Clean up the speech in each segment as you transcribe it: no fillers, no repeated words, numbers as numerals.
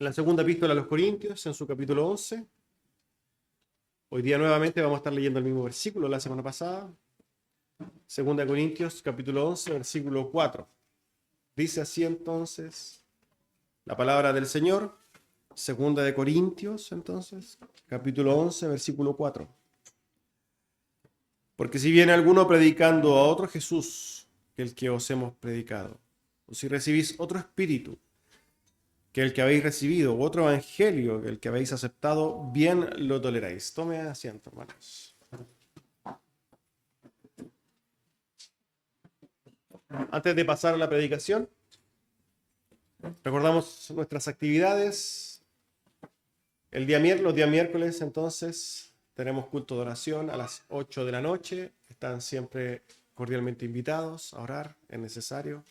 La segunda epístola a los Corintios, en su capítulo 11. Hoy día nuevamente vamos a estar leyendo el mismo versículo la semana pasada. Segunda Corintios, capítulo 11, versículo 4. Dice así entonces la palabra del Señor. Segunda de Corintios, entonces, capítulo 11, versículo 4. Porque si viene alguno predicando a otro Jesús que el que os hemos predicado, o si recibís otro espíritu que el que habéis recibido, u otro evangelio que el que habéis aceptado, bien lo toleráis. Tome asiento, hermanos. Antes de pasar a la predicación, recordamos nuestras actividades. Los días miércoles, entonces, tenemos culto de oración a las 8 de la noche. Están siempre cordialmente invitados a orar, es necesario.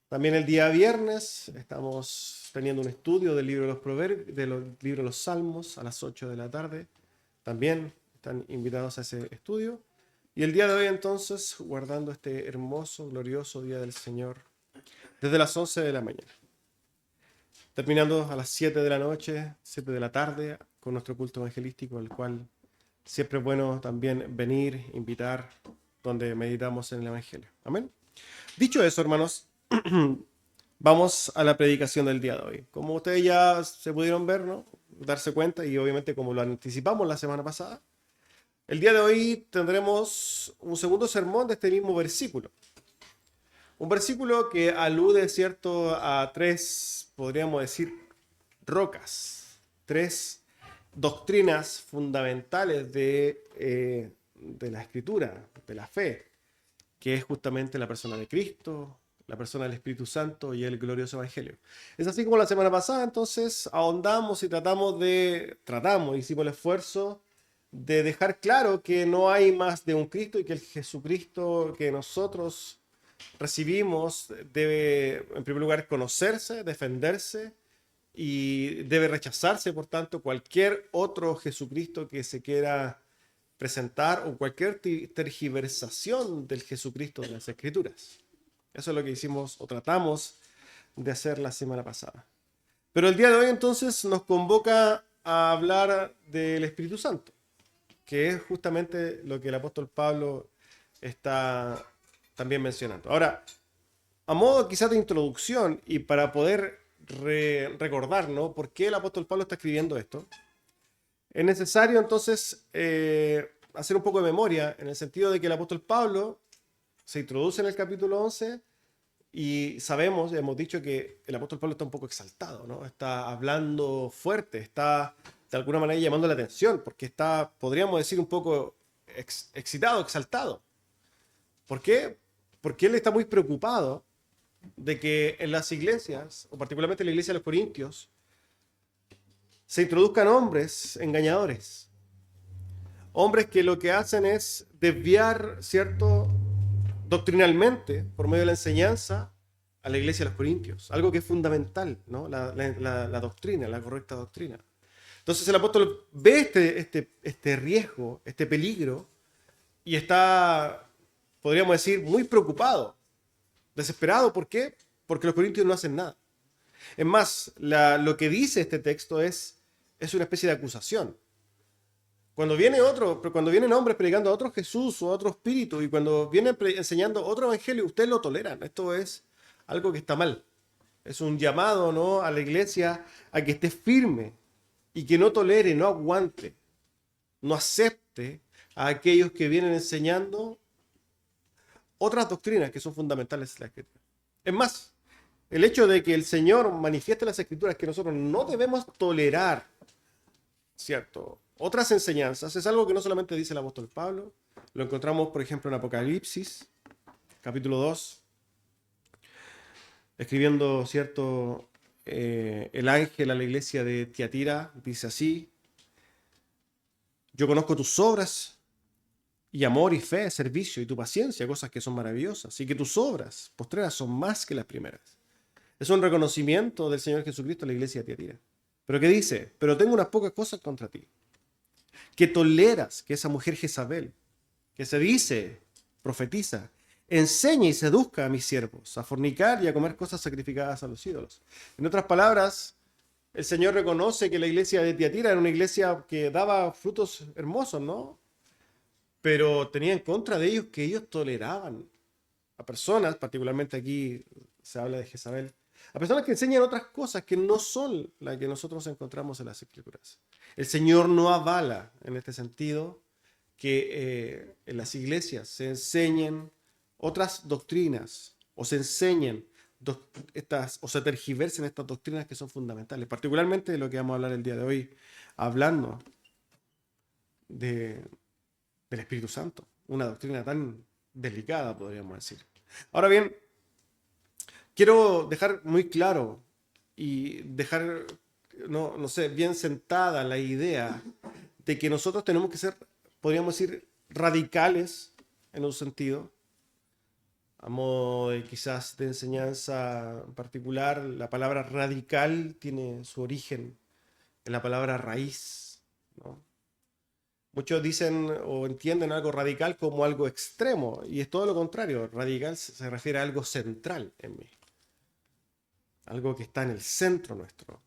También el día viernes estamos teniendo un estudio del libro de los Proverbios, del libro de los Salmos a las 8 de la tarde. También están invitados a ese estudio. Y el día de hoy, entonces, guardando este hermoso, glorioso día del Señor, desde las 11 de la mañana. Terminando a las 7 de la noche, 7 de la tarde, con nuestro culto evangelístico, el cual siempre es bueno también venir, invitar, donde meditamos en el Evangelio. Amén. Dicho eso, hermanos, vamos a la predicación del día de hoy. Como ustedes ya se pudieron ver, ¿no? Darse cuenta, y obviamente como lo anticipamos la semana pasada, el día de hoy tendremos un segundo sermón de este mismo versículo. Un versículo que alude, ¿cierto?, a tres, podríamos decir, rocas, tres doctrinas fundamentales de la Escritura, de la fe, que es justamente la persona de Cristo, la persona del Espíritu Santo y el glorioso Evangelio. Es así como la semana pasada, entonces, ahondamos y hicimos el esfuerzo de dejar claro que no hay más de un Cristo y que el Jesucristo que nosotros recibimos debe, en primer lugar, conocerse, defenderse y debe rechazarse, por tanto, cualquier otro Jesucristo que se quiera presentar o cualquier tergiversación del Jesucristo de las Escrituras. Eso es lo que hicimos o tratamos de hacer la semana pasada. Pero el día de hoy entonces nos convoca a hablar del Espíritu Santo, que es justamente lo que el apóstol Pablo está también mencionando. Ahora, a modo quizás de introducción y para poder recordar, ¿no?, por qué el apóstol Pablo está escribiendo esto, es necesario entonces hacer un poco de memoria en el sentido de que el apóstol Pablo se introduce en el capítulo 11 y sabemos, hemos dicho que el apóstol Pablo está un poco exaltado, ¿no? Está hablando fuerte, está de alguna manera llamando la atención porque está, podríamos decir, un poco excitado, exaltado. ¿Por qué? Porque él está muy preocupado de que en las iglesias, o particularmente en la iglesia de los Corintios, se introduzcan hombres engañadores. Hombres que lo que hacen es desviar, ¿cierto?, doctrinalmente, por medio de la enseñanza, a la iglesia de los Corintios. Algo que es fundamental, ¿no? La doctrina, la correcta doctrina. Entonces el apóstol ve este riesgo, este peligro, y está, podríamos decir, muy preocupado, desesperado. ¿Por qué? Porque los corintios no hacen nada. Es más, lo que dice este texto es una especie de acusación. Cuando vienen hombres predicando a otro Jesús o a otro espíritu, y cuando vienen enseñando otro evangelio, ustedes lo toleran. Esto es algo que está mal. Es un llamado, ¿no?, a la iglesia a que esté firme y que no tolere, no aguante, no acepte a aquellos que vienen enseñando otras doctrinas que son fundamentales en la Escritura. Es más, el hecho de que el Señor manifieste las Escrituras que nosotros no debemos tolerar, ¿cierto?, otras enseñanzas, es algo que no solamente dice el apóstol Pablo, lo encontramos, por ejemplo, en Apocalipsis, capítulo 2, escribiendo, ¿cierto?, el ángel a la iglesia de Tiatira, dice así: yo conozco tus obras y amor y fe, servicio y tu paciencia, cosas que son maravillosas, y que tus obras postreras son más que las primeras. Es un reconocimiento del Señor Jesucristo a la iglesia de Tiatira. Pero ¿qué dice? Pero tengo unas pocas cosas contra ti. Que toleras que esa mujer Jezabel, que se dice, profetiza, enseñe y seduzca a mis siervos a fornicar y a comer cosas sacrificadas a los ídolos. En otras palabras, el Señor reconoce que la iglesia de Tiatira era una iglesia que daba frutos hermosos, ¿no? Pero tenía en contra de ellos que ellos toleraban a personas, particularmente aquí se habla de Jezabel, a personas que enseñan otras cosas que no son las que nosotros encontramos en las Escrituras. El Señor no avala en este sentido que en las iglesias se enseñen otras doctrinas o se enseñen o se tergiversen estas doctrinas que son fundamentales, particularmente de lo que vamos a hablar el día de hoy, hablando de, del Espíritu Santo, una doctrina tan delicada, podríamos decir. Ahora bien, quiero dejar muy claro y dejar, no sé, bien sentada la idea de que nosotros tenemos que ser, podríamos decir, radicales en un sentido, a modo de quizás de enseñanza en particular. La palabra radical tiene su origen en la palabra raíz, ¿no? Muchos dicen o entienden algo radical como algo extremo, y es todo lo contrario. Radical se refiere a algo central en mí, algo que está en el centro nuestro.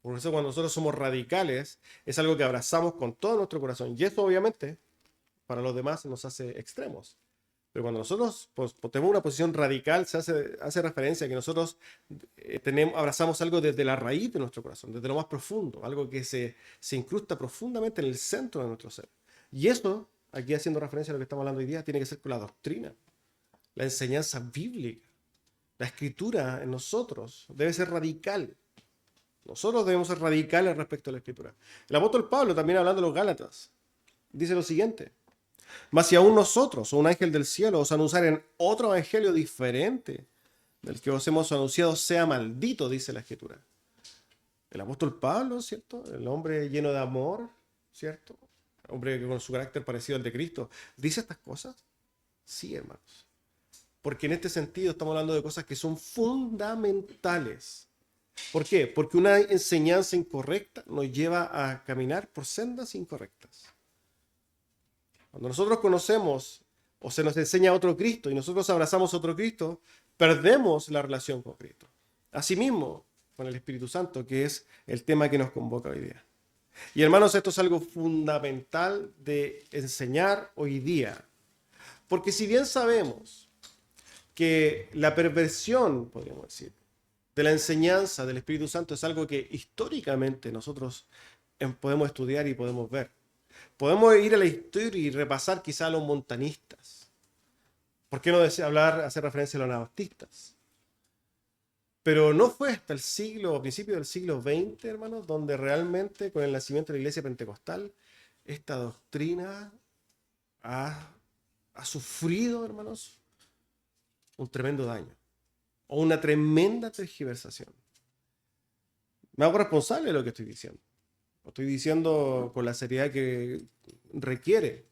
Por eso cuando nosotros somos radicales, es algo que abrazamos con todo nuestro corazón. Y eso obviamente para los demás nos hace extremos. Pero cuando nosotros tenemos una posición radical, se hace referencia a que nosotros abrazamos algo desde la raíz de nuestro corazón, desde lo más profundo, algo que se incrusta profundamente en el centro de nuestro ser. Y esto, aquí haciendo referencia a lo que estamos hablando hoy día, tiene que ser con la doctrina, la enseñanza bíblica. La escritura en nosotros debe ser radical. Nosotros debemos ser radicales respecto a la escritura. El apóstol Pablo, también hablando de los Gálatas, dice lo siguiente: mas si aún nosotros o un ángel del cielo os anunciaren otro evangelio diferente del que os hemos anunciado, sea maldito, dice la escritura. El apóstol Pablo, ¿cierto? El hombre lleno de amor, ¿cierto? El hombre con su carácter parecido al de Cristo, ¿dice estas cosas? Sí, hermanos. Porque en este sentido estamos hablando de cosas que son fundamentales. ¿Por qué? Porque una enseñanza incorrecta nos lleva a caminar por sendas incorrectas. Cuando nosotros conocemos o se nos enseña otro Cristo y nosotros abrazamos otro Cristo, perdemos la relación con Cristo. Asimismo, con el Espíritu Santo, que es el tema que nos convoca hoy día. Y hermanos, esto es algo fundamental de enseñar hoy día. Porque si bien sabemos que la perversión, podríamos decir, de la enseñanza del Espíritu Santo es algo que históricamente nosotros podemos estudiar y podemos ver. Podemos ir a la historia y repasar quizá a los montanistas. ¿Por qué no hacer referencia a los anabaptistas? Pero no fue hasta principios del siglo XX, hermanos, donde realmente con el nacimiento de la iglesia pentecostal, esta doctrina ha sufrido, hermanos, un tremendo daño o una tremenda tergiversación. Me hago responsable de lo que estoy diciendo. Lo estoy diciendo con la seriedad que requiere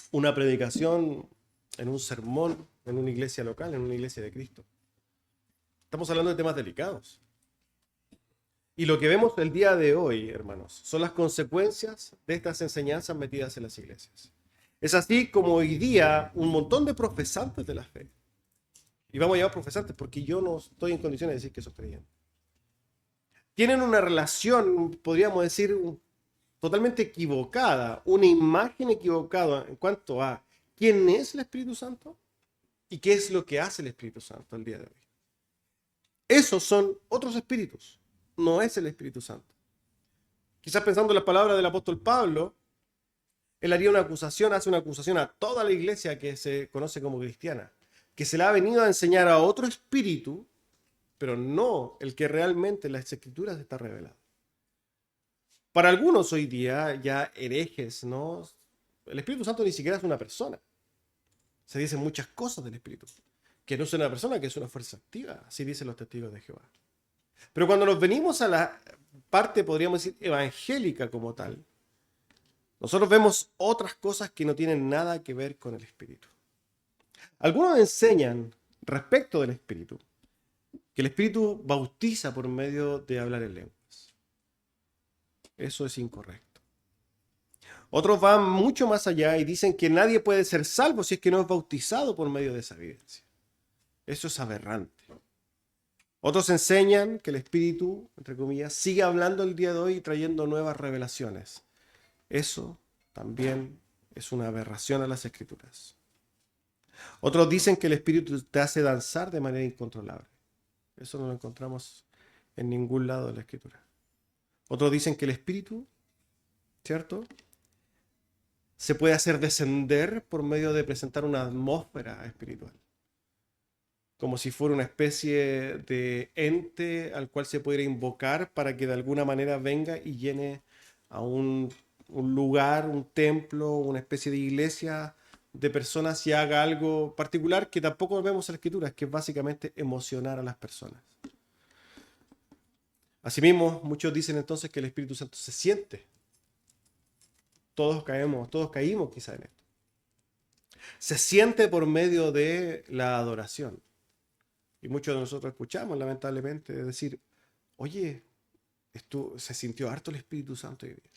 una predicación en un sermón, en una iglesia local, en una iglesia de Cristo. Estamos hablando de temas delicados. Y lo que vemos el día de hoy, hermanos, son las consecuencias de estas enseñanzas metidas en las iglesias. Es así como hoy día un montón de profesantes de la fe, y vamos a llamar profesantes porque yo no estoy en condiciones de decir que soy creyente, tienen una relación, podríamos decir, totalmente equivocada, una imagen equivocada en cuanto a quién es el Espíritu Santo y qué es lo que hace el Espíritu Santo el día de hoy. Esos son otros espíritus, no es el Espíritu Santo. Quizás pensando en las palabras del apóstol Pablo, él hace una acusación a toda la iglesia que se conoce como cristiana, que se le ha venido a enseñar a otro espíritu, pero no el que realmente en las Escrituras está revelado. Para algunos hoy día, ya herejes, ¿no? El Espíritu Santo ni siquiera es una persona. Se dicen muchas cosas del Espíritu. Que no es una persona, que es una fuerza activa, así dicen los testigos de Jehová. Pero cuando nos venimos a la parte, podríamos decir, evangélica como tal, nosotros vemos otras cosas que no tienen nada que ver con el Espíritu. Algunos enseñan respecto del Espíritu que el Espíritu bautiza por medio de hablar en lenguas. Eso es incorrecto. Otros van mucho más allá y dicen que nadie puede ser salvo si es que no es bautizado por medio de esa evidencia. Eso es aberrante. Otros enseñan que el Espíritu, entre comillas, sigue hablando el día de hoy y trayendo nuevas revelaciones. Eso también es una aberración a las Escrituras. Otros dicen que el Espíritu te hace danzar de manera incontrolable. Eso no lo encontramos en ningún lado de la Escritura. Otros dicen que el Espíritu, ¿cierto?, se puede hacer descender por medio de presentar una atmósfera espiritual, como si fuera una especie de ente al cual se pudiera invocar para que de alguna manera venga y llene a un lugar, un templo, una especie de iglesia de personas y haga algo particular que tampoco vemos en la Escritura, que es básicamente emocionar a las personas. Asimismo, muchos dicen entonces que el Espíritu Santo se siente. Todos caímos quizá en esto. Se siente por medio de la adoración. Y muchos de nosotros escuchamos, lamentablemente, decir, oye, esto, se sintió harto el Espíritu Santo hoy día.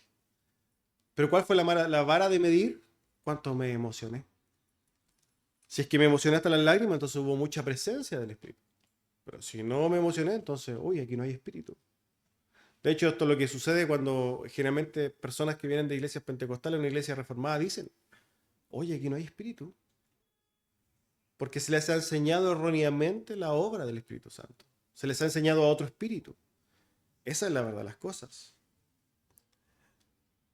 Pero ¿cuál fue la vara de medir? ¿Cuánto me emocioné? Si es que me emocioné hasta las lágrimas, entonces hubo mucha presencia del Espíritu. Pero si no me emocioné, entonces, oye, aquí no hay Espíritu. De hecho, esto es lo que sucede cuando generalmente personas que vienen de iglesias pentecostales o una iglesia reformada dicen, oye, aquí no hay Espíritu. Porque se les ha enseñado erróneamente la obra del Espíritu Santo. Se les ha enseñado a otro espíritu. Esa es la verdad de las cosas.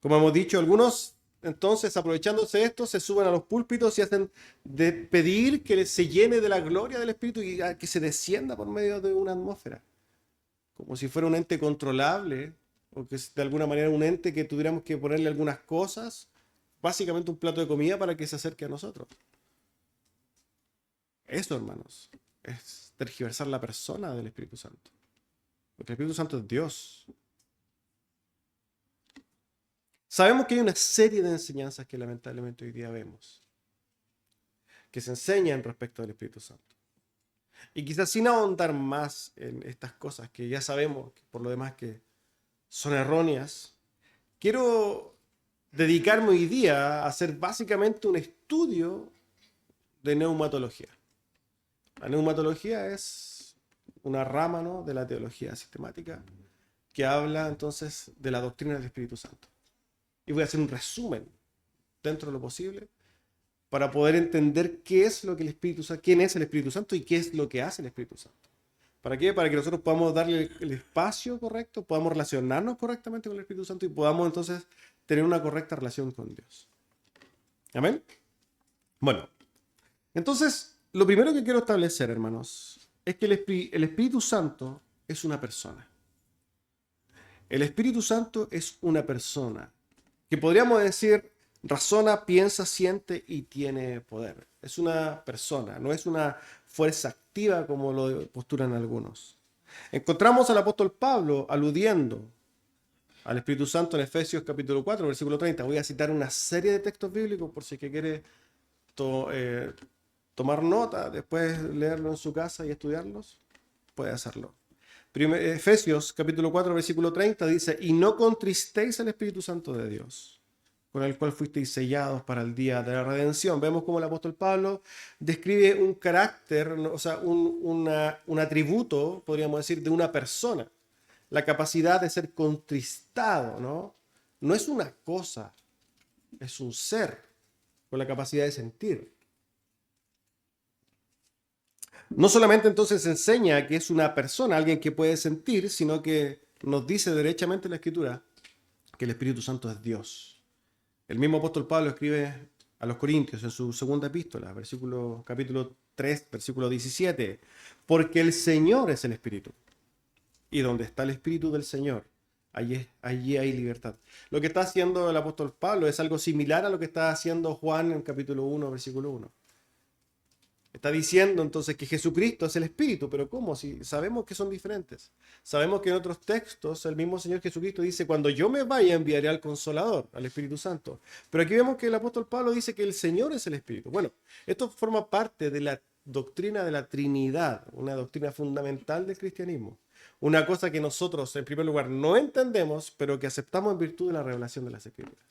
Como hemos dicho, algunos entonces, aprovechándose de esto, se suben a los púlpitos y hacen de pedir que se llene de la gloria del Espíritu y que se descienda por medio de una atmósfera. Como si fuera un ente controlable, o que de alguna manera un ente que tuviéramos que ponerle algunas cosas, básicamente un plato de comida para que se acerque a nosotros. Eso, hermanos, es tergiversar la persona del Espíritu Santo. Porque el Espíritu Santo es Dios. Sabemos que hay una serie de enseñanzas que lamentablemente hoy día vemos, que se enseñan respecto al Espíritu Santo. Y quizás sin ahondar más en estas cosas que ya sabemos, por lo demás, que son erróneas, quiero dedicarme hoy día a hacer básicamente un estudio de neumatología. La neumatología es una rama, ¿no?, de la teología sistemática que habla entonces de la doctrina del Espíritu Santo. Y voy a hacer un resumen dentro de lo posible para poder entender qué es lo que el Espíritu Santo, quién es el Espíritu Santo y qué es lo que hace el Espíritu Santo. ¿Para qué? Para que nosotros podamos darle el espacio correcto, podamos relacionarnos correctamente con el Espíritu Santo y podamos entonces tener una correcta relación con Dios. ¿Amén? Bueno, entonces, lo primero que quiero establecer, hermanos, es que el Espíritu Santo es una persona. El Espíritu Santo es una persona que podríamos decir razona, piensa, siente y tiene poder. Es una persona, no es una fuerza activa como lo postulan algunos. Encontramos al apóstol Pablo aludiendo al Espíritu Santo en Efesios capítulo 4, versículo 30. Voy a citar una serie de textos bíblicos por si es que quiere tomar nota, después leerlo en su casa y estudiarlos, puede hacerlo. Efesios capítulo 4, versículo 30 dice, y no contristéis al Espíritu Santo de Dios, con el cual fuisteis sellados para el día de la redención. Vemos cómo el apóstol Pablo describe un carácter, o sea, un atributo, podríamos decir, de una persona. La capacidad de ser contristado, ¿no? No es una cosa, es un ser con la capacidad de sentir. No solamente entonces enseña que es una persona, alguien que puede sentir, sino que nos dice derechamente en la Escritura que el Espíritu Santo es Dios. El mismo apóstol Pablo escribe a los Corintios en su segunda epístola, capítulo 3, versículo 17, porque el Señor es el Espíritu, y donde está el Espíritu del Señor, allí hay libertad. Lo que está haciendo el apóstol Pablo es algo similar a lo que está haciendo Juan en capítulo 1, versículo 1. Está diciendo entonces que Jesucristo es el Espíritu, pero ¿cómo? Si sabemos que son diferentes. Sabemos que en otros textos el mismo Señor Jesucristo dice, cuando yo me vaya enviaré al Consolador, al Espíritu Santo. Pero aquí vemos que el apóstol Pablo dice que el Señor es el Espíritu. Bueno, esto forma parte de la doctrina de la Trinidad, una doctrina fundamental del cristianismo. Una cosa que nosotros, en primer lugar, no entendemos, pero que aceptamos en virtud de la revelación de las Escrituras.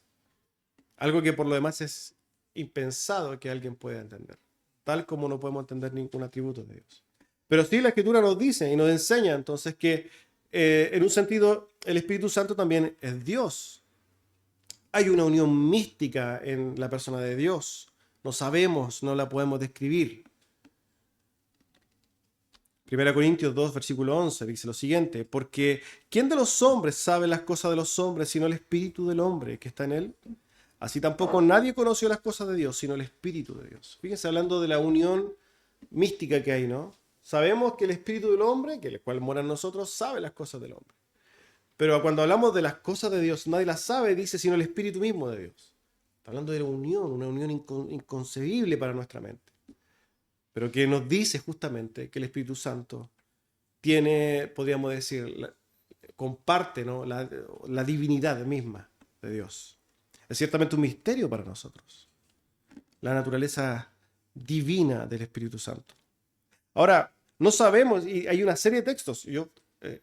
Algo que por lo demás es impensado que alguien pueda entender, tal como no podemos entender ningún atributo de Dios. Pero sí la Escritura nos dice y nos enseña entonces que en un sentido el Espíritu Santo también es Dios. Hay una unión mística en la persona de Dios. No sabemos, no la podemos describir. 1 Corintios 2, versículo 11 dice lo siguiente: porque ¿quién de los hombres sabe las cosas de los hombres sino el Espíritu del hombre que está en él? Así tampoco nadie conoció las cosas de Dios sino el Espíritu de Dios. Fíjense, hablando de la unión mística que hay, ¿no? Sabemos que el Espíritu del hombre, que el cual mora en nosotros, sabe las cosas del hombre. Pero cuando hablamos de las cosas de Dios, nadie las sabe, dice, sino el Espíritu mismo de Dios. Está hablando de la unión, una unión inconcebible para nuestra mente. Pero que nos dice justamente que el Espíritu Santo tiene, podríamos decir, comparte, ¿no?, la divinidad misma de Dios. Es ciertamente un misterio para nosotros, la naturaleza divina del Espíritu Santo. Ahora, no sabemos, y hay una serie de textos, y yo,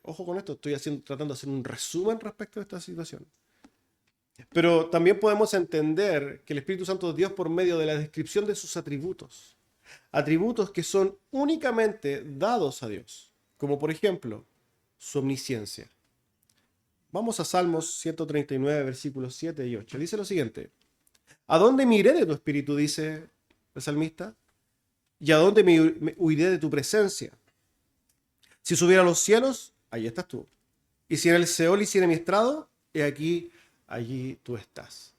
ojo con esto, estoy tratando de hacer un resumen respecto a esta situación. Pero también podemos entender que el Espíritu Santo es Dios por medio de la descripción de sus atributos. Atributos que son únicamente dados a Dios, como por ejemplo su omnisciencia. Vamos a Salmos 139, versículos 7 y 8. Dice lo siguiente: ¿a dónde me iré de tu espíritu?, dice el salmista, ¿y a dónde me huiré de tu presencia? Si subiera a los cielos, allí estás tú. Y si en el Seol hiciera mi estrado, he aquí, allí tú estás.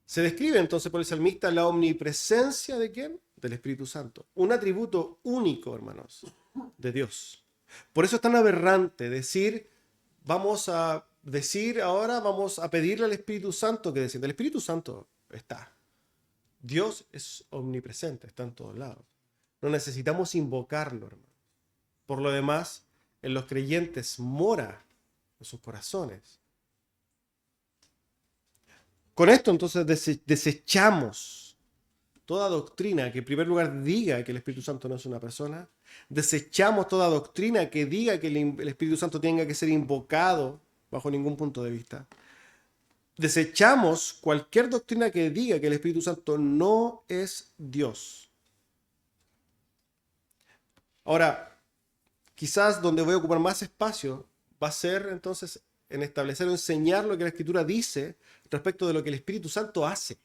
Se describe entonces por el salmista la omnipresencia ¿de quién? Del Espíritu Santo. Un atributo único, hermanos, de Dios. Por eso es tan aberrante vamos a pedirle al Espíritu Santo que descienda. El Espíritu Santo está. Dios es omnipresente, está en todos lados. No necesitamos invocarlo, hermano. Por lo demás, en los creyentes mora en sus corazones. Con esto entonces desechamos toda doctrina que en primer lugar diga que el Espíritu Santo no es una persona. Desechamos toda doctrina que diga que el Espíritu Santo tenga que ser invocado bajo ningún punto de vista. Desechamos cualquier doctrina que diga que el Espíritu Santo no es Dios. Ahora, quizás donde voy a ocupar más espacio va a ser entonces en establecer o enseñar lo que la Escritura dice respecto de lo que el Espíritu Santo hace.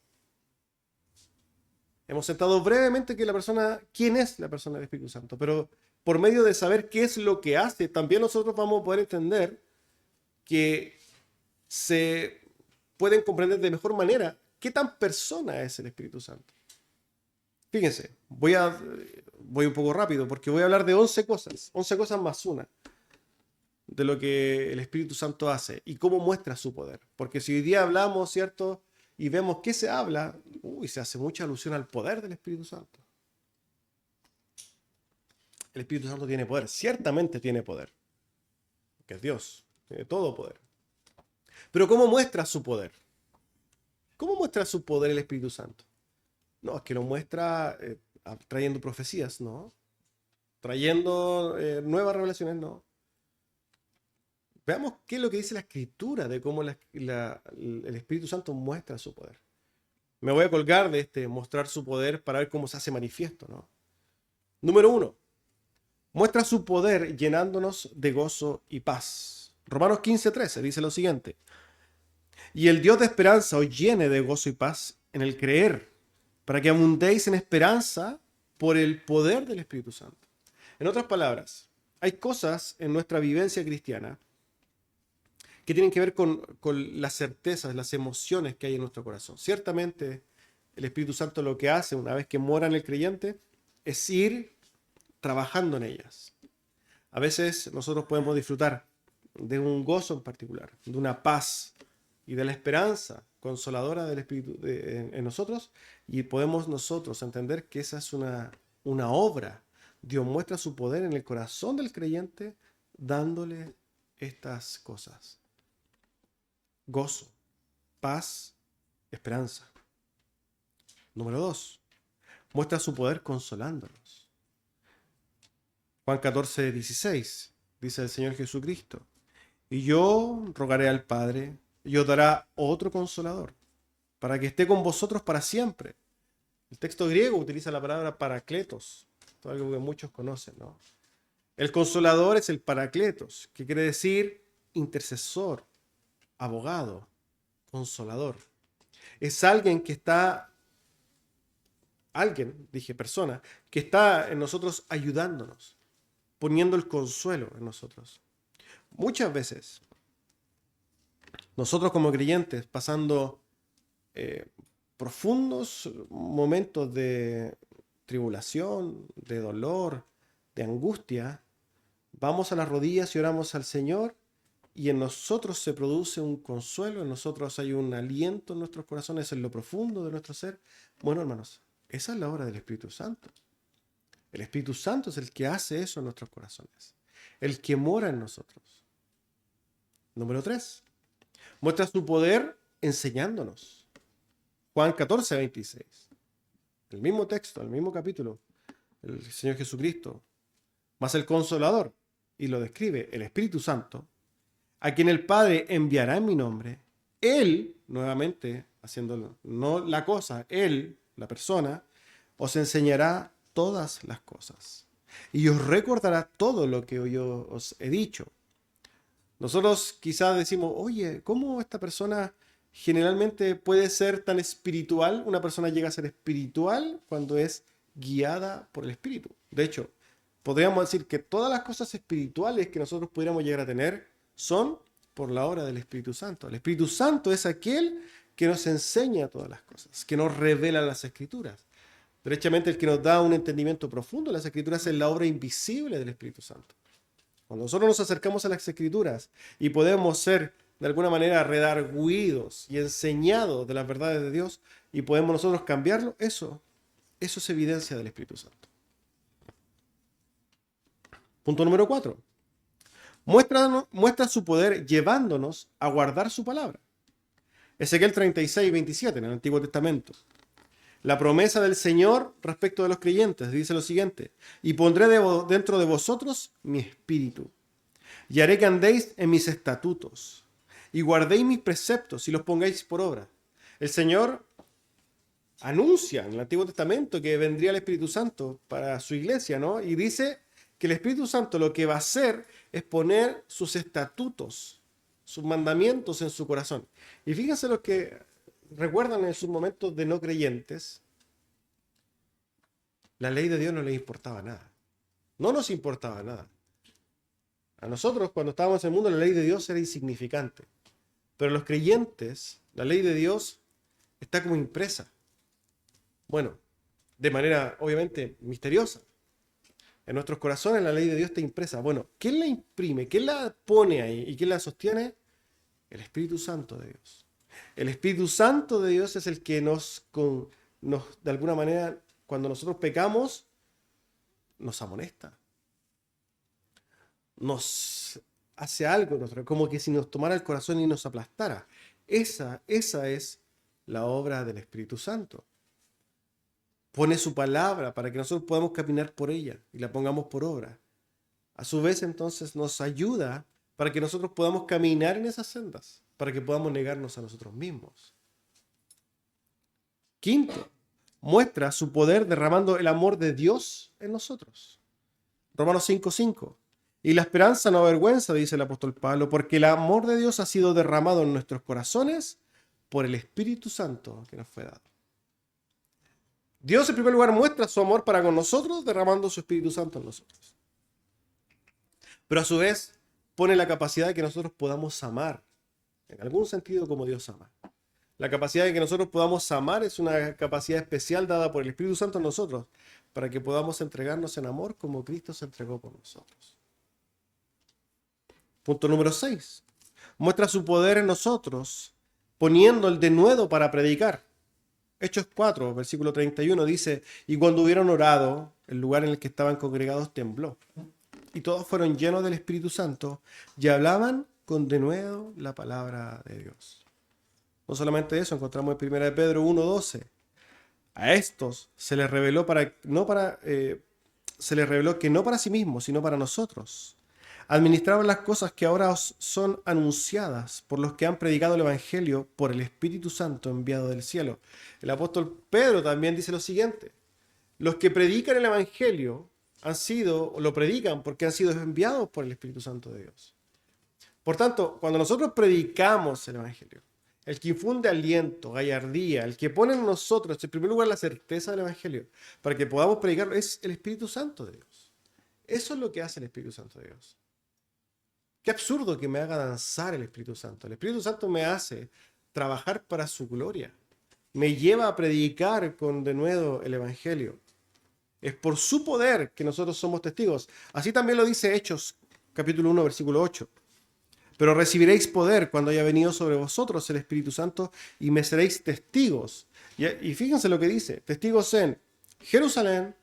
Hemos sentado brevemente quién es la persona del Espíritu Santo, pero por medio de saber qué es lo que hace, también nosotros vamos a poder entender que se pueden comprender de mejor manera qué tan persona es el Espíritu Santo. Fíjense, voy un poco rápido porque voy a hablar de 11 cosas más una, de lo que el Espíritu Santo hace y cómo muestra su poder. Porque si hoy día hablamos, ¿cierto?, y vemos qué se habla, se hace mucha alusión al poder del Espíritu Santo. El Espíritu Santo tiene poder, ciertamente tiene poder, que es Dios, tiene todo poder. Pero ¿cómo muestra su poder? ¿Cómo muestra su poder el Espíritu Santo? No, es que lo muestra trayendo profecías, no. Trayendo nuevas revelaciones, no. Veamos qué es lo que dice la Escritura de cómo el Espíritu Santo muestra su poder. Me voy a colgar de mostrar su poder para ver cómo se hace manifiesto, ¿no? Número 1. Muestra su poder llenándonos de gozo y paz. Romanos 15:13 dice lo siguiente: y el Dios de esperanza os llene de gozo y paz en el creer, para que abundéis en esperanza por el poder del Espíritu Santo. En otras palabras, hay cosas en nuestra vivencia cristiana que tienen que ver con las certezas, las emociones que hay en nuestro corazón. Ciertamente, el Espíritu Santo lo que hace una vez que mora en el creyente es ir trabajando en ellas. A veces nosotros podemos disfrutar de un gozo en particular, de una paz y de la esperanza consoladora del Espíritu en nosotros, y podemos nosotros entender que esa es una obra. Dios muestra su poder en el corazón del creyente dándole estas cosas: gozo, paz, esperanza. Número 2, muestra su poder consolándonos. Juan 14:16 dice el Señor Jesucristo: y yo rogaré al Padre, y os dará otro consolador, para que esté con vosotros para siempre. El texto griego utiliza la palabra parakletos, algo que muchos conocen, ¿no? El consolador es el Paracletos, que quiere decir intercesor, abogado, consolador. Es alguien que está, persona, que está en nosotros ayudándonos, poniendo el consuelo en nosotros. Muchas veces, nosotros como creyentes, pasando profundos momentos de tribulación, de dolor, de angustia, vamos a las rodillas y oramos al Señor y en nosotros se produce un consuelo, en nosotros hay un aliento en nuestros corazones, en lo profundo de nuestro ser. Bueno, hermanos, esa es la obra del Espíritu Santo. El Espíritu Santo es el que hace eso en nuestros corazones, el que mora en nosotros. Número 3. Muestra su poder enseñándonos. Juan 14, 26. El mismo texto, el mismo capítulo. El Señor Jesucristo. Más el Consolador. Y lo describe el Espíritu Santo, a quien el Padre enviará en mi nombre. Él, nuevamente, haciendo no la cosa, Él, la persona, os enseñará todas las cosas. Y os recordará todo lo que yo os he dicho. Nosotros quizás decimos, oye, ¿cómo esta persona generalmente puede ser tan espiritual? Una persona llega a ser espiritual cuando es guiada por el Espíritu. De hecho, podríamos decir que todas las cosas espirituales que nosotros pudiéramos llegar a tener son por la obra del Espíritu Santo. El Espíritu Santo es aquel que nos enseña todas las cosas, que nos revela las Escrituras. Derechamente, el que nos da un entendimiento profundo de las Escrituras es la obra invisible del Espíritu Santo. Cuando nosotros nos acercamos a las Escrituras y podemos ser de alguna manera redargüidos y enseñados de las verdades de Dios y podemos nosotros cambiarlo, eso es evidencia del Espíritu Santo. Punto número 4. Muestra su poder llevándonos a guardar su palabra. Ezequiel 36, 27 en el Antiguo Testamento. La promesa del Señor respecto de los creyentes dice lo siguiente: y pondré dentro de vosotros mi espíritu, y haré que andéis en mis estatutos, y guardéis mis preceptos y los pongáis por obra. El Señor anuncia en el Antiguo Testamento que vendría el Espíritu Santo para su iglesia, ¿no? Y dice que el Espíritu Santo lo que va a hacer es poner sus estatutos, sus mandamientos en su corazón. Y fíjense lo que recuerdan en sus momentos de no creyentes, la ley de Dios no les importaba nada. No nos importaba nada. A nosotros, cuando estábamos en el mundo, la ley de Dios era insignificante. Pero los creyentes, la ley de Dios está como impresa. Bueno, de manera obviamente misteriosa. En nuestros corazones la ley de Dios está impresa. Bueno, ¿quién la imprime? ¿Quién la pone ahí? ¿Y quién la sostiene? El Espíritu Santo de Dios. El Espíritu Santo de Dios es el que nos de alguna manera, cuando nosotros pecamos, nos amonesta. Nos hace algo, como que si nos tomara el corazón y nos aplastara. Esa es la obra del Espíritu Santo. Pone su palabra para que nosotros podamos caminar por ella y la pongamos por obra. A su vez, entonces, nos ayuda para que nosotros podamos caminar en esas sendas, para que podamos negarnos a nosotros mismos. Quinto, muestra su poder derramando el amor de Dios en nosotros. Romanos 5:5. Y la esperanza no avergüenza, dice el apóstol Pablo, porque el amor de Dios ha sido derramado en nuestros corazones por el Espíritu Santo que nos fue dado. Dios, en primer lugar, muestra su amor para con nosotros, derramando su Espíritu Santo en nosotros. Pero a su vez, pone la capacidad de que nosotros podamos amar, en algún sentido como Dios ama. La capacidad de que nosotros podamos amar es una capacidad especial dada por el Espíritu Santo en nosotros, para que podamos entregarnos en amor como Cristo se entregó por nosotros. Punto número 6. Muestra su poder en nosotros, poniendo el denuedo para predicar. Hechos 4, versículo 31 dice: y cuando hubieron orado, el lugar en el que estaban congregados tembló. Y todos fueron llenos del Espíritu Santo y hablaban con denuedo la palabra de Dios. No solamente eso, encontramos en 1 Pedro 1:12. A estos se les reveló que no para sí mismos, sino para nosotros administraban las cosas que ahora os son anunciadas por los que han predicado el Evangelio por el Espíritu Santo enviado del cielo. El apóstol Pedro también dice lo siguiente: los que predican el Evangelio lo predican porque han sido enviados por el Espíritu Santo de Dios. Por tanto, cuando nosotros predicamos el Evangelio, el que infunde aliento, gallardía, el que pone en nosotros, en primer lugar, la certeza del Evangelio, para que podamos predicarlo, es el Espíritu Santo de Dios. Eso es lo que hace el Espíritu Santo de Dios. Qué absurdo que me haga danzar el Espíritu Santo. El Espíritu Santo me hace trabajar para su gloria. Me lleva a predicar con denuedo el Evangelio. Es por su poder que nosotros somos testigos. Así también lo dice Hechos, capítulo 1, versículo 8. Pero recibiréis poder cuando haya venido sobre vosotros el Espíritu Santo y me seréis testigos. Y fíjense lo que dice, testigos en Jerusalén,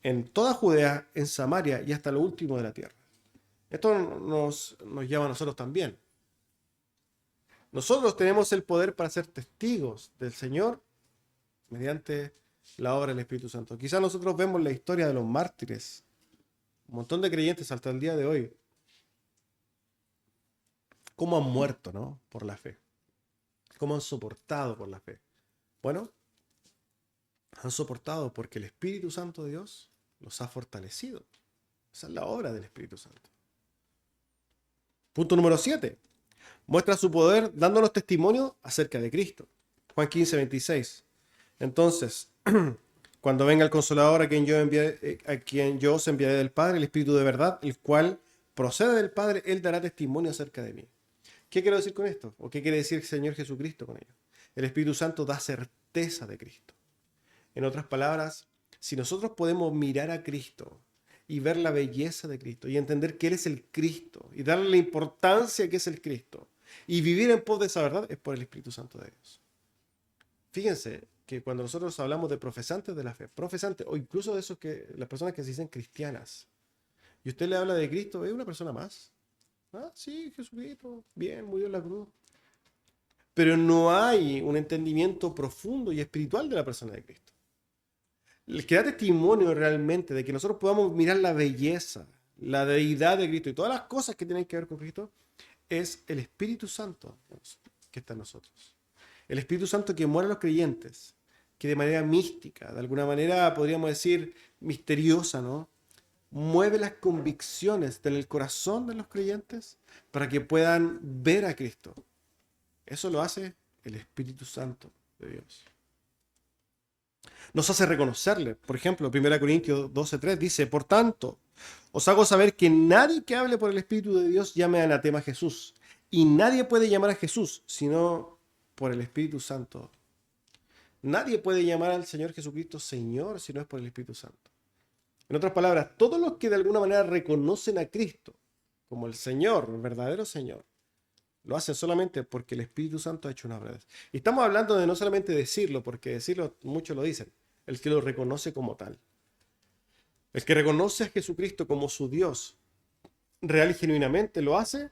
en toda Judea, en Samaria y hasta lo último de la tierra. Esto nos llama a nosotros también. Nosotros tenemos el poder para ser testigos del Señor mediante la obra del Espíritu Santo. Quizás nosotros vemos la historia de los mártires, un montón de creyentes hasta el día de hoy, cómo han muerto, ¿no? Por la fe. Cómo han soportado por la fe. Bueno, han soportado porque el Espíritu Santo de Dios los ha fortalecido. Esa es la obra del Espíritu Santo. Punto número 7. Muestra su poder dándonos testimonio acerca de Cristo. Juan 15, 26. Entonces, cuando venga el Consolador a quien yo os enviaré del Padre, el Espíritu de verdad, el cual procede del Padre, Él dará testimonio acerca de mí. ¿Qué quiero decir con esto? ¿O qué quiere decir el Señor Jesucristo con ello? El Espíritu Santo da certeza de Cristo. En otras palabras, si nosotros podemos mirar a Cristo y ver la belleza de Cristo y entender que Él es el Cristo y darle la importancia que es el Cristo y vivir en pos de esa verdad, es por el Espíritu Santo de Dios. Fíjense que cuando nosotros hablamos de profesantes de la fe, profesantes o incluso de esos que las personas que se dicen cristianas, y usted le habla de Cristo, es una persona más. Ah, sí, Jesucristo, bien, murió en la cruz. Pero no hay un entendimiento profundo y espiritual de la persona de Cristo. El que da testimonio realmente de que nosotros podamos mirar la belleza, la deidad de Cristo y todas las cosas que tienen que ver con Cristo, es el Espíritu Santo que está en nosotros. El Espíritu Santo que muere en los creyentes, que de manera mística, de alguna manera podríamos decir misteriosa, ¿no? Mueve las convicciones del corazón de los creyentes para que puedan ver a Cristo. Eso lo hace el Espíritu Santo de Dios. Nos hace reconocerle. Por ejemplo, 1 Corintios 12:3 dice, por tanto, os hago saber que nadie que hable por el Espíritu de Dios llame anatema a Jesús. Y nadie puede llamar a Jesús sino por el Espíritu Santo. Nadie puede llamar al Señor Jesucristo Señor si no es por el Espíritu Santo. En otras palabras, todos los que de alguna manera reconocen a Cristo como el Señor, el verdadero Señor, lo hacen solamente porque el Espíritu Santo ha hecho una obra. Y estamos hablando de no solamente decirlo, porque decirlo muchos lo dicen, el que lo reconoce como tal. El que reconoce a Jesucristo como su Dios, real y genuinamente, lo hace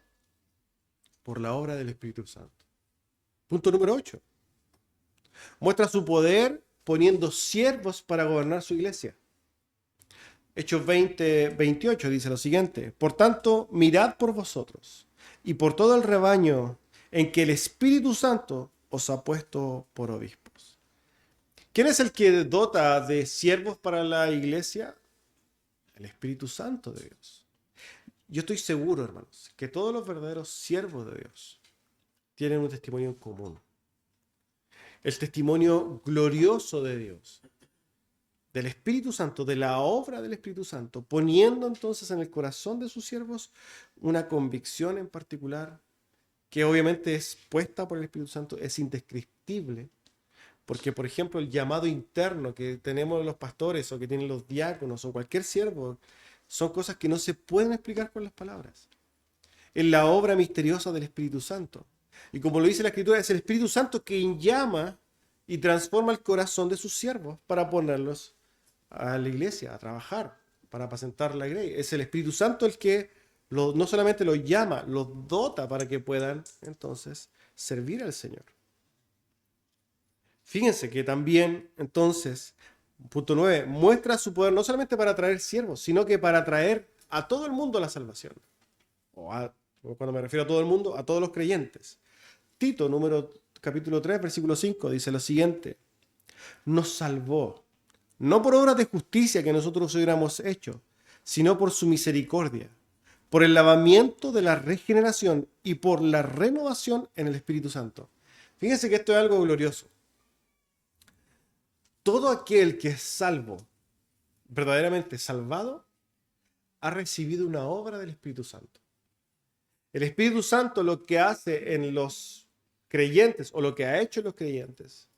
por la obra del Espíritu Santo. Punto número 8. Muestra su poder poniendo siervos para gobernar su iglesia. Hechos 20:28 dice lo siguiente: por tanto, mirad por vosotros y por todo el rebaño en que el Espíritu Santo os ha puesto por obispos. ¿Quién es el que dota de siervos para la iglesia? El Espíritu Santo de Dios. Yo estoy seguro, hermanos, que todos los verdaderos siervos de Dios tienen un testimonio en común. El testimonio glorioso de Dios, del Espíritu Santo, de la obra del Espíritu Santo, poniendo entonces en el corazón de sus siervos una convicción en particular, que obviamente es puesta por el Espíritu Santo, es indescriptible, porque por ejemplo el llamado interno que tenemos los pastores o que tienen los diáconos o cualquier siervo, son cosas que no se pueden explicar con las palabras. Es la obra misteriosa del Espíritu Santo. Y como lo dice la Escritura, es el Espíritu Santo quien llama y transforma el corazón de sus siervos para ponerlos a la iglesia, a trabajar, para apacentar la grey. Es el Espíritu Santo el que no solamente los llama, los dota para que puedan entonces servir al Señor. Fíjense que también entonces, punto 9, muestra su poder no solamente para traer siervos, sino que para traer a todo el mundo a la salvación. Cuando me refiero a todo el mundo, a todos los creyentes. Tito, capítulo 3, versículo 5, dice lo siguiente: nos salvó, no por obras de justicia que nosotros hubiéramos hecho, sino por su misericordia, por el lavamiento de la regeneración y por la renovación en el Espíritu Santo. Fíjense que esto es algo glorioso. Todo aquel que es salvo, verdaderamente salvado, ha recibido una obra del Espíritu Santo. El Espíritu Santo lo que hace en los creyentes, o lo que ha hecho en los creyentes,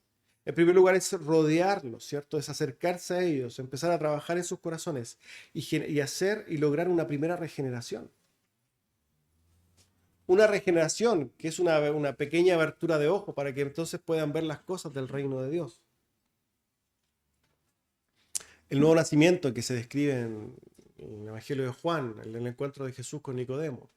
en primer lugar es rodearlos, ¿cierto? Es acercarse a ellos, empezar a trabajar en sus corazones y hacer y lograr una primera regeneración. Una regeneración que es una pequeña abertura de ojo para que entonces puedan ver las cosas del reino de Dios. El nuevo nacimiento que se describe en el Evangelio de Juan, en el encuentro de Jesús con Nicodemo.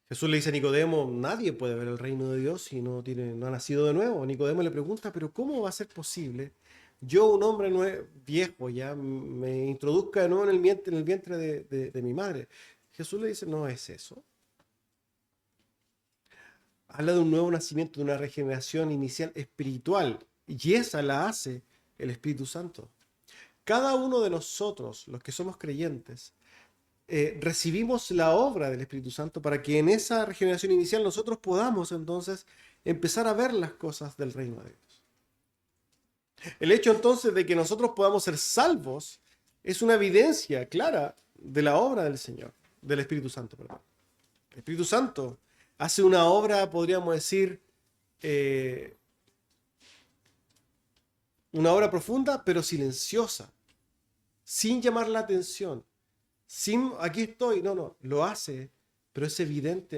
Jesús le dice a Nicodemo, nadie puede ver el reino de Dios si no ha nacido de nuevo. Nicodemo le pregunta, pero ¿cómo va a ser posible? Yo, un hombre viejo, ya me introduzca de nuevo en el vientre de mi madre. Jesús le dice, no es eso. Habla de un nuevo nacimiento, de una regeneración inicial espiritual. Y esa la hace el Espíritu Santo. Cada uno de nosotros, los que somos creyentes, recibimos la obra del Espíritu Santo para que en esa regeneración inicial nosotros podamos entonces empezar a ver las cosas del reino de Dios. El hecho entonces de que nosotros podamos ser salvos es una evidencia clara de la obra del Señor, del Espíritu Santo, perdón. El Espíritu Santo hace una obra, podríamos decir, una obra profunda pero silenciosa, sin llamar la atención. Aquí estoy, no, lo hace, pero es evidente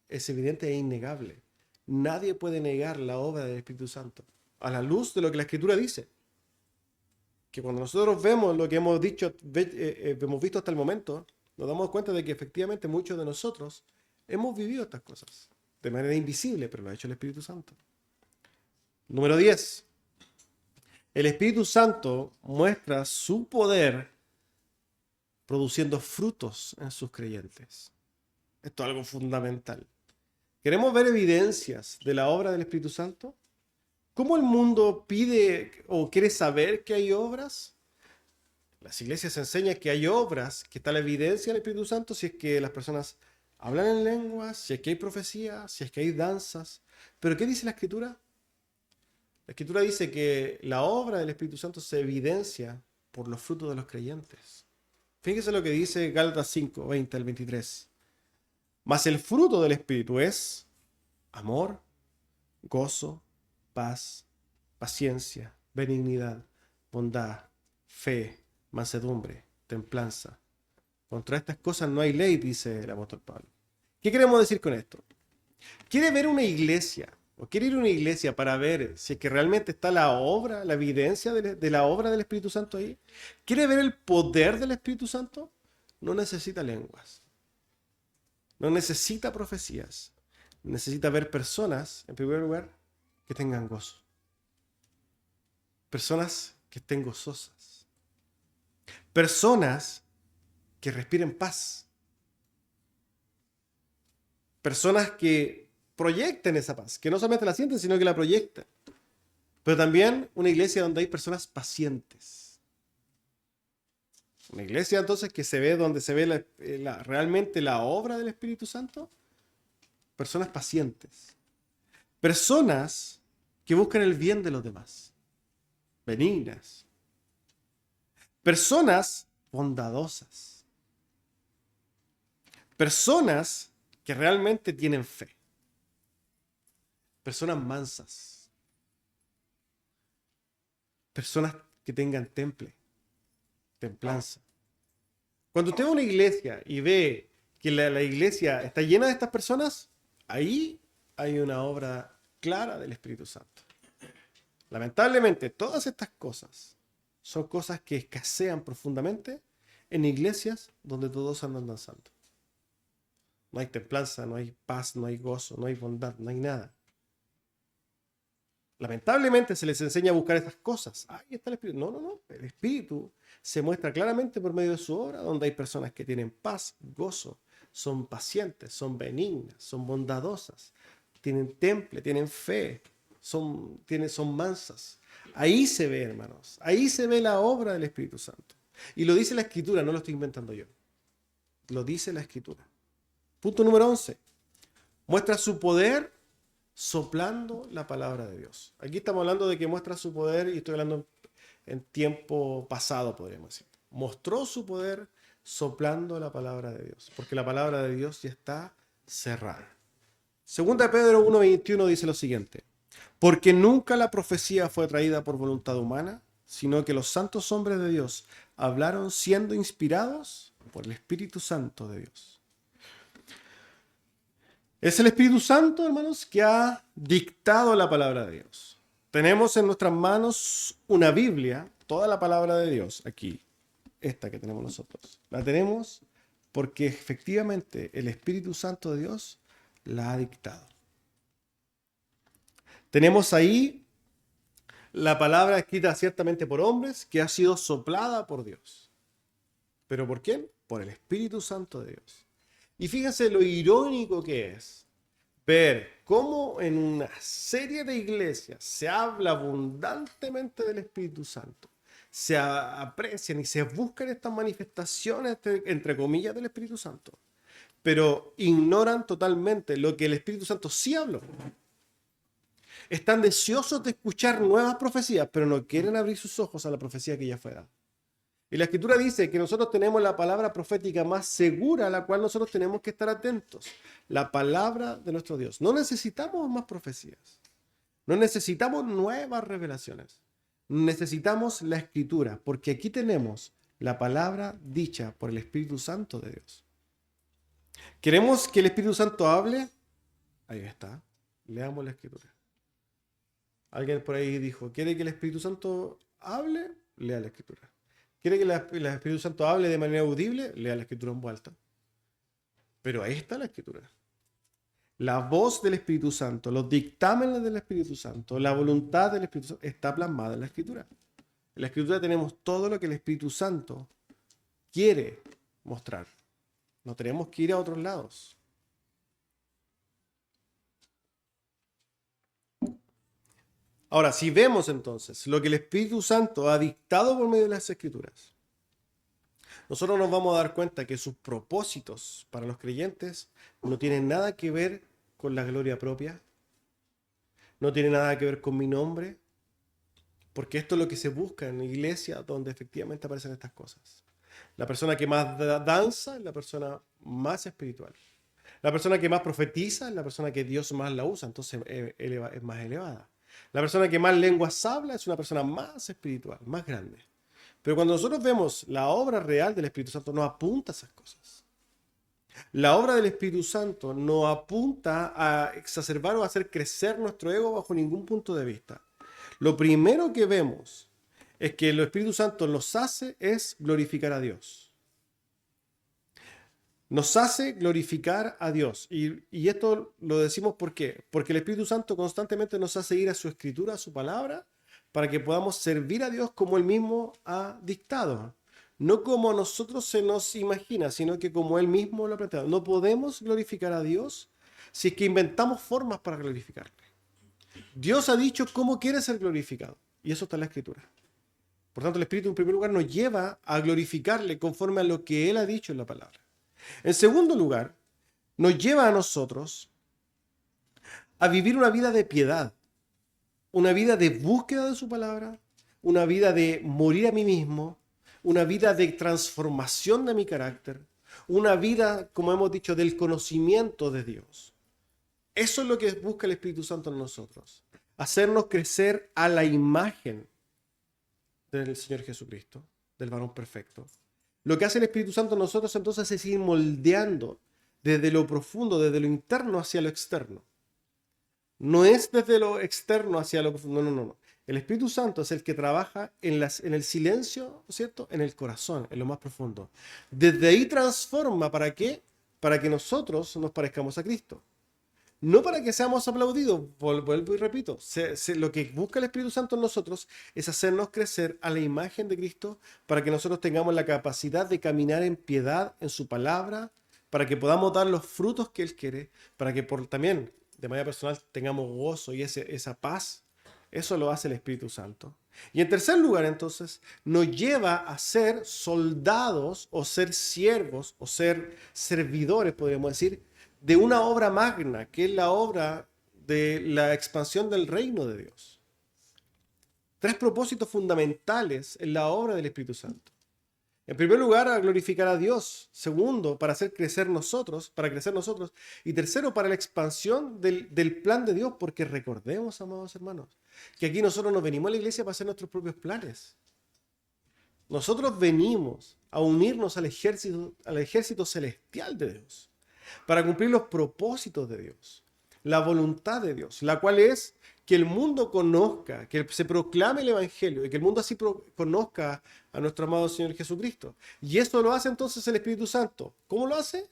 e innegable. Nadie puede negar la obra del Espíritu Santo, a la luz de lo que la Escritura dice. Que cuando nosotros vemos lo que hemos visto hasta el momento, nos damos cuenta de que efectivamente muchos de nosotros hemos vivido estas cosas, de manera invisible, pero lo ha hecho el Espíritu Santo. Número 10. El Espíritu Santo muestra su poder produciendo frutos en sus creyentes. Esto es algo fundamental. ¿Queremos ver evidencias de la obra del Espíritu Santo? ¿Cómo el mundo pide o quiere saber que hay obras? Las iglesias enseñan que hay obras, que está la evidencia del Espíritu Santo si es que las personas hablan en lenguas, si es que hay profecía, si es que hay danzas. ¿Pero qué dice la Escritura? La Escritura dice que la obra del Espíritu Santo se evidencia por los frutos de los creyentes. Fíjense lo que dice Gálatas 5, 20 al 23. Mas el fruto del Espíritu es amor, gozo, paz, paciencia, benignidad, bondad, fe, mansedumbre, templanza. Contra estas cosas no hay ley, dice el apóstol Pablo. ¿Qué queremos decir con esto? ¿Quiere ver una iglesia o quiere ir a una iglesia para ver si es que realmente está la obra, la evidencia de la obra del Espíritu Santo ahí? ¿Quiere ver el poder del Espíritu Santo? No necesita lenguas. No necesita profecías. Necesita ver personas, en primer lugar, que tengan gozo. Personas que estén gozosas. Personas que respiren paz. Personas que proyecten esa paz, que no solamente la sienten, sino que la proyectan. Pero también una iglesia donde hay personas pacientes. Una iglesia entonces que se ve, donde se ve realmente la obra del Espíritu Santo. Personas pacientes. Personas que buscan el bien de los demás. Benignas. Personas bondadosas. Personas que realmente tienen fe. Personas mansas. Personas que tengan templanza. Cuando usted va a una iglesia y ve que la iglesia está llena de estas personas, ahí hay una obra clara del Espíritu Santo. Lamentablemente, todas estas cosas son cosas que escasean profundamente en iglesias donde todos andan danzando. No hay templanza, no hay paz, no hay gozo, no hay bondad, no hay nada. Lamentablemente se les enseña a buscar estas cosas. Ahí está el Espíritu. No. El Espíritu se muestra claramente por medio de su obra, donde hay personas que tienen paz, gozo, son pacientes, son benignas, son bondadosas, tienen temple, tienen fe, son mansas. Ahí se ve, hermanos. Ahí se ve la obra del Espíritu Santo. Y lo dice la Escritura, no lo estoy inventando yo. Lo dice la Escritura. Punto número 11. Muestra su poder soplando la palabra de Dios. Aquí estamos hablando de que muestra su poder y estoy hablando en tiempo pasado, podríamos decir. Mostró su poder soplando la palabra de Dios, porque la palabra de Dios ya está cerrada. Segunda de Pedro 1:21 dice lo siguiente: porque nunca la profecía fue traída por voluntad humana, sino que los santos hombres de Dios hablaron siendo inspirados por el Espíritu Santo de Dios. Es el Espíritu Santo, hermanos, que ha dictado la palabra de Dios. Tenemos en nuestras manos una Biblia, toda la palabra de Dios, aquí, esta que tenemos nosotros. La tenemos porque efectivamente el Espíritu Santo de Dios la ha dictado. Tenemos ahí la palabra escrita ciertamente por hombres que ha sido soplada por Dios. ¿Pero por quién? Por el Espíritu Santo de Dios. Y fíjense lo irónico que es ver cómo en una serie de iglesias se habla abundantemente del Espíritu Santo. Se aprecian y se buscan estas manifestaciones, entre comillas, del Espíritu Santo. Pero ignoran totalmente lo que el Espíritu Santo sí habló. Están deseosos de escuchar nuevas profecías, pero no quieren abrir sus ojos a la profecía que ya fue dada. Y la Escritura dice que nosotros tenemos la palabra profética más segura a la cual nosotros tenemos que estar atentos. La palabra de nuestro Dios. No necesitamos más profecías. No necesitamos nuevas revelaciones. Necesitamos la Escritura, porque aquí tenemos la palabra dicha por el Espíritu Santo de Dios. ¿Queremos que el Espíritu Santo hable? Ahí está. Leamos la Escritura. Alguien por ahí dijo, ¿quiere que el Espíritu Santo hable? Lea la Escritura. ¿Quiere que el Espíritu Santo hable de manera audible? Lea la Escritura en voz alta. Pero ahí está la Escritura. La voz del Espíritu Santo, los dictámenes del Espíritu Santo, la voluntad del Espíritu Santo está plasmada en la Escritura. En la Escritura tenemos todo lo que el Espíritu Santo quiere mostrar. No tenemos que ir a otros lados. Ahora, si vemos entonces lo que el Espíritu Santo ha dictado por medio de las Escrituras, nosotros nos vamos a dar cuenta que sus propósitos para los creyentes no tienen nada que ver con la gloria propia, no tiene nada que ver con mi nombre, porque esto es lo que se busca en la iglesia donde efectivamente aparecen estas cosas. La persona que más danza es la persona más espiritual. La persona que más profetiza es la persona que Dios más la usa, entonces es más elevada. La persona que más lenguas habla es una persona más espiritual, más grande. Pero cuando nosotros vemos la obra real del Espíritu Santo, no apunta a esas cosas. La obra del Espíritu Santo no apunta a exacerbar o a hacer crecer nuestro ego bajo ningún punto de vista. Lo primero que vemos es que el Espíritu Santo nos hace es glorificar a Dios. Nos hace glorificar a Dios. Y esto lo decimos ¿por qué? Porque el Espíritu Santo constantemente nos hace ir a su Escritura, a su palabra, para que podamos servir a Dios como Él mismo ha dictado. No como a nosotros se nos imagina, sino que como Él mismo lo ha planteado. No podemos glorificar a Dios si es que inventamos formas para glorificarle. Dios ha dicho cómo quiere ser glorificado. Y eso está en la Escritura. Por tanto, el Espíritu en primer lugar nos lleva a glorificarle conforme a lo que Él ha dicho en la palabra. En segundo lugar, nos lleva a nosotros a vivir una vida de piedad, una vida de búsqueda de su palabra, una vida de morir a mí mismo, una vida de transformación de mi carácter, una vida, como hemos dicho, del conocimiento de Dios. Eso es lo que busca el Espíritu Santo en nosotros, hacernos crecer a la imagen del Señor Jesucristo, del varón perfecto. Lo que hace el Espíritu Santo en nosotros entonces es ir moldeando desde lo profundo, desde lo interno hacia lo externo. No es desde lo externo hacia lo profundo, no. El Espíritu Santo es el que trabaja en el silencio, ¿no es cierto? En el corazón, en lo más profundo. Desde ahí transforma, ¿para qué? Para que nosotros nos parezcamos a Cristo. No para que seamos aplaudidos, vuelvo y repito, lo que busca el Espíritu Santo en nosotros es hacernos crecer a la imagen de Cristo para que nosotros tengamos la capacidad de caminar en piedad en su palabra, para que podamos dar los frutos que Él quiere, para que también de manera personal tengamos gozo y esa paz, eso lo hace el Espíritu Santo. Y en tercer lugar, entonces, nos lleva a ser soldados o ser siervos o ser servidores, podríamos decir, de una obra magna, que es la obra de la expansión del reino de Dios. Tres propósitos fundamentales en la obra del Espíritu Santo. En primer lugar, a glorificar a Dios. Segundo, para hacer crecer nosotros, para crecer nosotros. Y tercero, para la expansión del plan de Dios, porque recordemos, amados hermanos, que aquí nosotros nos venimos a la iglesia para hacer nuestros propios planes. Nosotros venimos a unirnos al ejército celestial de Dios, para cumplir los propósitos de Dios, la voluntad de Dios, la cual es que el mundo conozca, que se proclame el Evangelio y que el mundo así conozca a nuestro amado Señor Jesucristo. Y esto lo hace entonces el Espíritu Santo. ¿Cómo lo hace?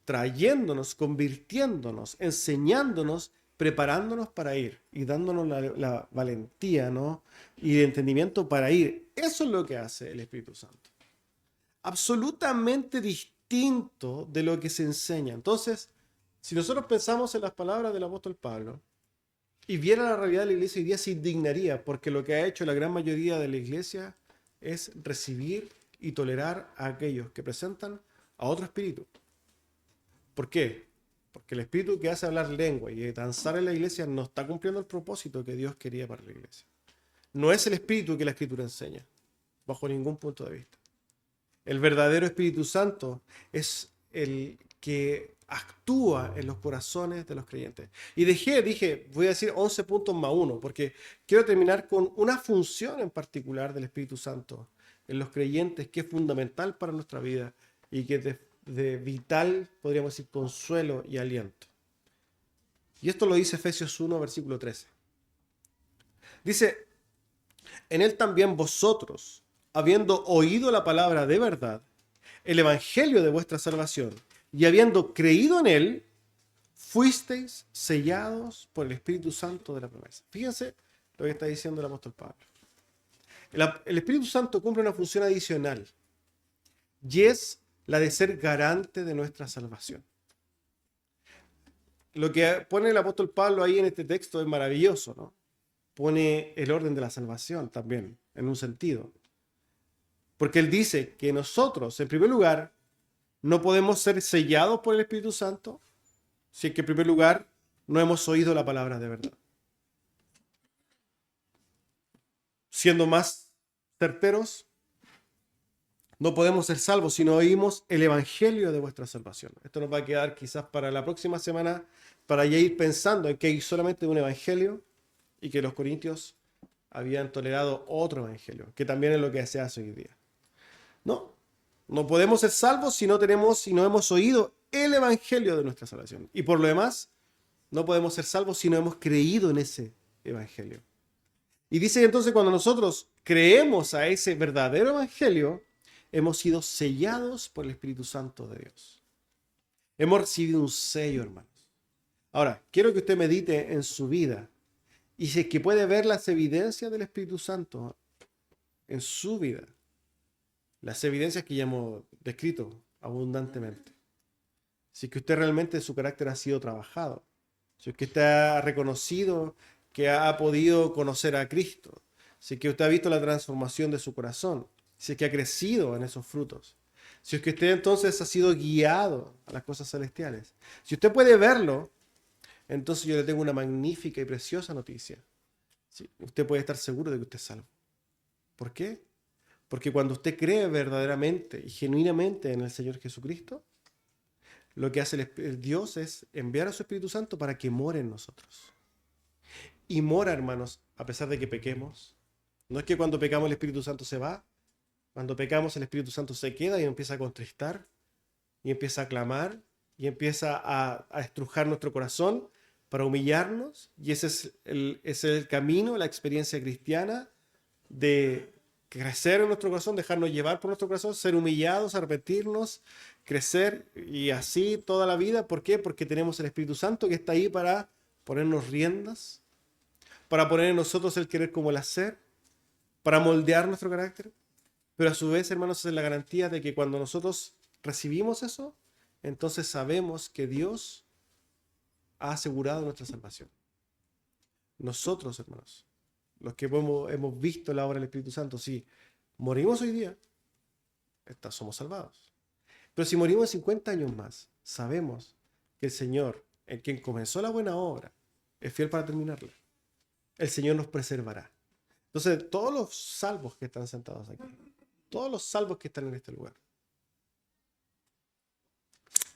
Trayéndonos, convirtiéndonos, enseñándonos, preparándonos para ir y dándonos la valentía, ¿no? Y el entendimiento para ir. Eso es lo que hace el Espíritu Santo. Absolutamente distinto de lo que se enseña. Entonces, si nosotros pensamos en las palabras del apóstol Pablo, y viera la realidad de la iglesia hoy día, se indignaría, porque lo que ha hecho la gran mayoría de la iglesia es recibir y tolerar a aquellos que presentan a otro espíritu. ¿Por qué? Porque el espíritu que hace hablar lengua y danzar en la iglesia no está cumpliendo el propósito que Dios quería para la iglesia. No es el espíritu que la Escritura enseña, bajo ningún punto de vista. El verdadero Espíritu Santo es el que actúa en los corazones de los creyentes. Y dije, voy a decir 11 puntos más uno, porque quiero terminar con una función en particular del Espíritu Santo en los creyentes que es fundamental para nuestra vida y que es de vital, podríamos decir, consuelo y aliento. Y esto lo dice Efesios 1, versículo 13. Dice, en él también vosotros, habiendo oído la palabra de verdad, el evangelio de vuestra salvación, y habiendo creído en él, fuisteis sellados por el Espíritu Santo de la promesa. Fíjense lo que está diciendo el apóstol Pablo. El Espíritu Santo cumple una función adicional, y es la de ser garante de nuestra salvación. Lo que pone el apóstol Pablo ahí en este texto es maravilloso, ¿no? Pone el orden de la salvación también, en un sentido. Porque él dice que nosotros, en primer lugar, no podemos ser sellados por el Espíritu Santo si es que en primer lugar no hemos oído la palabra de verdad. Siendo más certeros, no podemos ser salvos si no oímos el evangelio de vuestra salvación. Esto nos va a quedar quizás para la próxima semana, para ya ir pensando en que hay solamente un evangelio y que los corintios habían tolerado otro evangelio, que también es lo que se hace hoy día. No podemos ser salvos si no hemos oído el evangelio de nuestra salvación. Y por lo demás, no podemos ser salvos si no hemos creído en ese evangelio. Y dice entonces, cuando nosotros creemos a ese verdadero evangelio, hemos sido sellados por el Espíritu Santo de Dios. Hemos recibido un sello, hermanos. Ahora, quiero que usted medite en su vida y si es que puede ver las evidencias del Espíritu Santo en su vida. Las evidencias que ya hemos descrito abundantemente. Si es que usted realmente su carácter ha sido trabajado. Si es que usted ha reconocido que ha podido conocer a Cristo. Si es que usted ha visto la transformación de su corazón. Si es que ha crecido en esos frutos. Si es que usted entonces ha sido guiado a las cosas celestiales. Si usted puede verlo, entonces yo le tengo una magnífica y preciosa noticia. Sí, usted puede estar seguro de que usted es salvo. ¿Por qué? Porque cuando usted cree verdaderamente y genuinamente en el Señor Jesucristo, lo que hace el Dios es enviar a su Espíritu Santo para que more en nosotros. Y mora, hermanos, a pesar de que pequemos. No es que cuando pecamos el Espíritu Santo se va. Cuando pecamos el Espíritu Santo se queda y empieza a contristar, y empieza a clamar, y empieza a estrujar nuestro corazón para humillarnos. Y ese es el camino, la experiencia cristiana de crecer en nuestro corazón, dejarnos llevar por nuestro corazón, ser humillados, arrepentirnos, crecer y así toda la vida. ¿Por qué? Porque tenemos el Espíritu Santo que está ahí para ponernos riendas, para poner en nosotros el querer como el hacer, para moldear nuestro carácter. Pero a su vez, hermanos, es la garantía de que cuando nosotros recibimos eso, entonces sabemos que Dios ha asegurado nuestra salvación. Nosotros, hermanos, los que hemos visto la obra del Espíritu Santo, si morimos hoy día, somos salvados. Pero si morimos 50 años más, sabemos que el Señor, en quien comenzó la buena obra, es fiel para terminarla. El Señor nos preservará. Entonces, todos los salvos que están sentados aquí, todos los salvos que están en este lugar,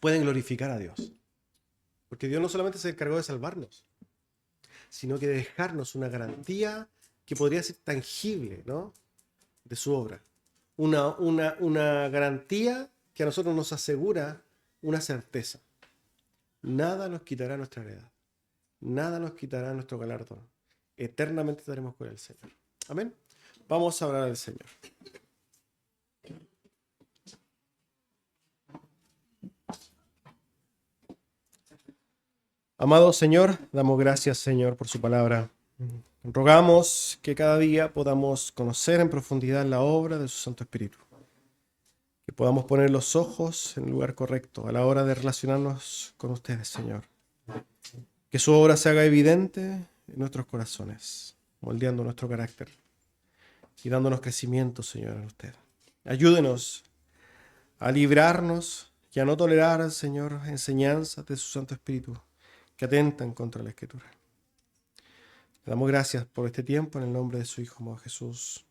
pueden glorificar a Dios. Porque Dios no solamente se encargó de salvarnos, sino que de dejarnos una garantía que podría ser tangible, ¿no?, de su obra. Una garantía que a nosotros nos asegura una certeza. Nada nos quitará nuestra heredad. Nada nos quitará nuestro galardón. Eternamente estaremos con el Señor. Amén. Vamos a orar al Señor. Amado Señor, damos gracias, Señor, por su palabra. Rogamos que cada día podamos conocer en profundidad la obra de su Santo Espíritu. Que podamos poner los ojos en el lugar correcto a la hora de relacionarnos con ustedes, Señor. Que su obra se haga evidente en nuestros corazones, moldeando nuestro carácter y dándonos crecimiento, Señor, en usted. Ayúdenos a librarnos y a no tolerar, Señor, enseñanzas de su Santo Espíritu que atentan contra la Escritura. Le damos gracias por este tiempo en el nombre de su Hijo, Jesús.